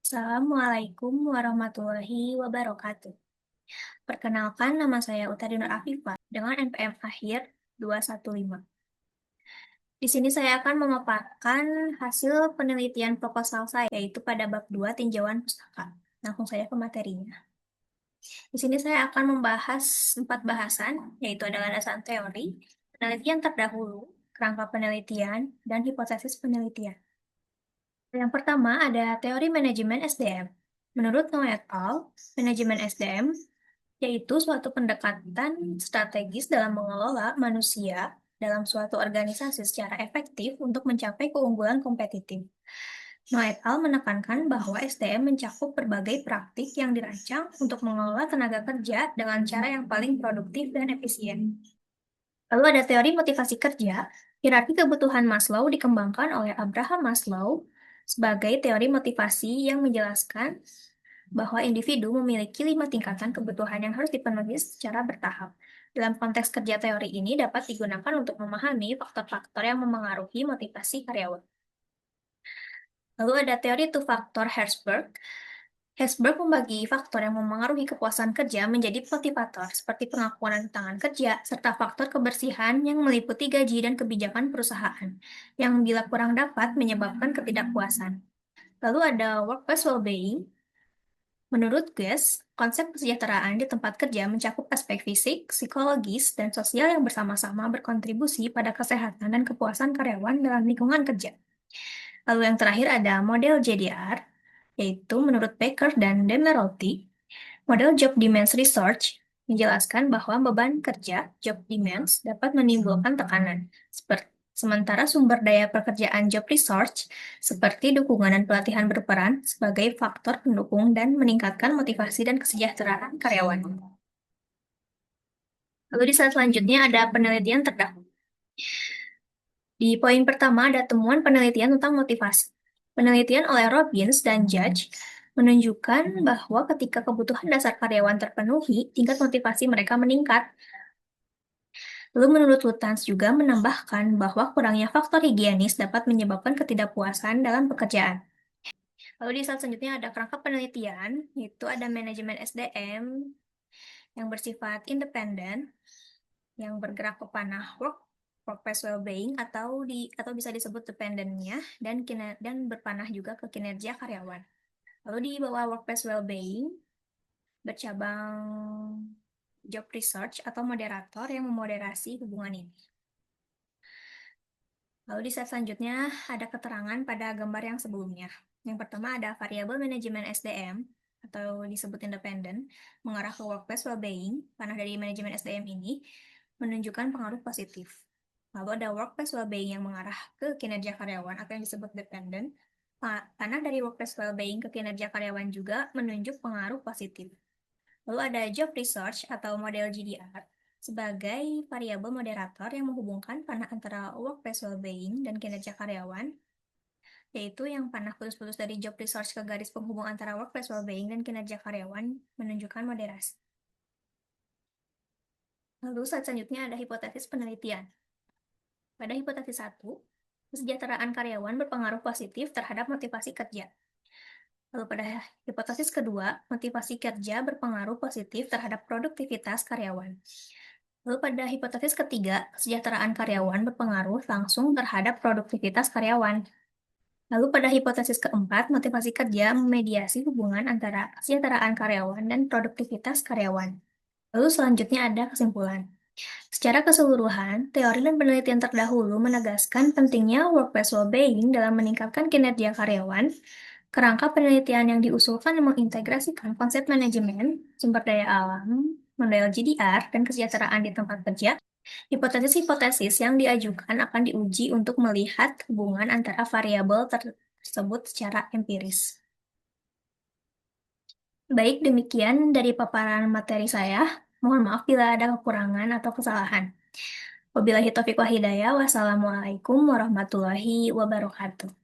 Assalamualaikum warahmatullahi wabarakatuh. Perkenalkan, nama saya Utari Nur Afifah dengan NPM akhir 215. Di sini saya akan memaparkan hasil penelitian proposal saya, yaitu pada bab 2 tinjauan pustaka. Langsung saya ke materinya. Di sini saya akan membahas 4 bahasan, yaitu adalah landasan teori, penelitian terdahulu, kerangka penelitian, dan hipotesis penelitian. Yang pertama ada teori manajemen SDM. Menurut Noe et al., manajemen SDM yaitu suatu pendekatan strategis dalam mengelola manusia dalam suatu organisasi secara efektif untuk mencapai keunggulan kompetitif. Noe et al. Menekankan bahwa SDM mencakup berbagai praktik yang dirancang untuk mengelola tenaga kerja dengan cara yang paling produktif dan efisien. Lalu ada teori motivasi kerja. Hierarki kebutuhan Maslow dikembangkan oleh Abraham Maslow sebagai teori motivasi yang menjelaskan bahwa individu memiliki 5 tingkatan kebutuhan yang harus dipenuhi secara bertahap. Dalam konteks kerja, teori ini dapat digunakan untuk memahami faktor-faktor yang memengaruhi motivasi karyawan. Lalu ada teori two-factor Herzberg. Herzberg membagi faktor yang memengaruhi kepuasan kerja menjadi motivator, seperti pengakuan tantangan kerja, serta faktor kebersihan yang meliputi gaji dan kebijakan perusahaan, yang bila kurang dapat menyebabkan ketidakpuasan. Lalu ada workplace well-being. Menurut Guest, konsep kesejahteraan di tempat kerja mencakup aspek fisik, psikologis, dan sosial yang bersama-sama berkontribusi pada kesehatan dan kepuasan karyawan dalam lingkungan kerja. Lalu yang terakhir ada model JDR, yaitu menurut Baker dan Demerotti, model Job Demands Research menjelaskan bahwa beban kerja, job demands, dapat menimbulkan tekanan, sementara sumber daya pekerjaan job research, seperti dukungan dan pelatihan berperan sebagai faktor pendukung dan meningkatkan motivasi dan kesejahteraan karyawan. Lalu di slide selanjutnya ada penelitian terdahulu. Di poin pertama ada temuan penelitian tentang motivasi. Penelitian oleh Robbins dan Judge menunjukkan bahwa ketika kebutuhan dasar karyawan terpenuhi, tingkat motivasi mereka meningkat. Lalu menurut Lutans juga menambahkan bahwa kurangnya faktor higienis dapat menyebabkan ketidakpuasan dalam pekerjaan. Lalu di slide selanjutnya ada kerangka penelitian, yaitu ada manajemen SDM yang bersifat independen, yang bergerak ke panah workplace well-being atau bisa disebut dependennya dan berpanah juga ke kinerja karyawan. Lalu di bawah workplace well-being bercabang job research atau moderator yang memoderasi hubungan ini. Lalu di slide selanjutnya ada keterangan pada gambar yang sebelumnya. Yang pertama ada variabel manajemen SDM atau disebut independen mengarah ke workplace well-being. Panah dari manajemen SDM ini menunjukkan pengaruh positif. Lalu ada workplace well-being yang mengarah ke kinerja karyawan atau yang disebut dependent. Panah dari workplace well-being ke kinerja karyawan juga menunjuk pengaruh positif. Lalu ada job research atau model GDR sebagai variabel moderator yang menghubungkan panah antara workplace well-being dan kinerja karyawan, yaitu yang panah putus-putus dari job research ke garis penghubung antara workplace well-being dan kinerja karyawan menunjukkan moderasi. Lalu slide selanjutnya ada hipotesis penelitian. Pada hipotesis 1, kesejahteraan karyawan berpengaruh positif terhadap motivasi kerja. Lalu pada hipotesis kedua, motivasi kerja berpengaruh positif terhadap produktivitas karyawan. Lalu pada hipotesis ketiga, kesejahteraan karyawan berpengaruh langsung terhadap produktivitas karyawan. Lalu pada hipotesis keempat, motivasi kerja memediasi hubungan antara kesejahteraan karyawan dan produktivitas karyawan. Lalu selanjutnya ada kesimpulan. Secara keseluruhan, teori dan penelitian terdahulu menegaskan pentingnya workplace well-being dalam meningkatkan kinerja karyawan. Kerangka penelitian yang diusulkan mengintegrasikan konsep manajemen, sumber daya alam, model GDR, dan kesejahteraan di tempat kerja. Hipotesis-hipotesis yang diajukan akan diuji untuk melihat hubungan antara variabel tersebut secara empiris. Baik, demikian dari paparan materi saya. Mohon maaf bila ada kekurangan atau kesalahan. Wabillahi taufiq wal hidayah. Wassalamualaikum warahmatullahi wabarakatuh.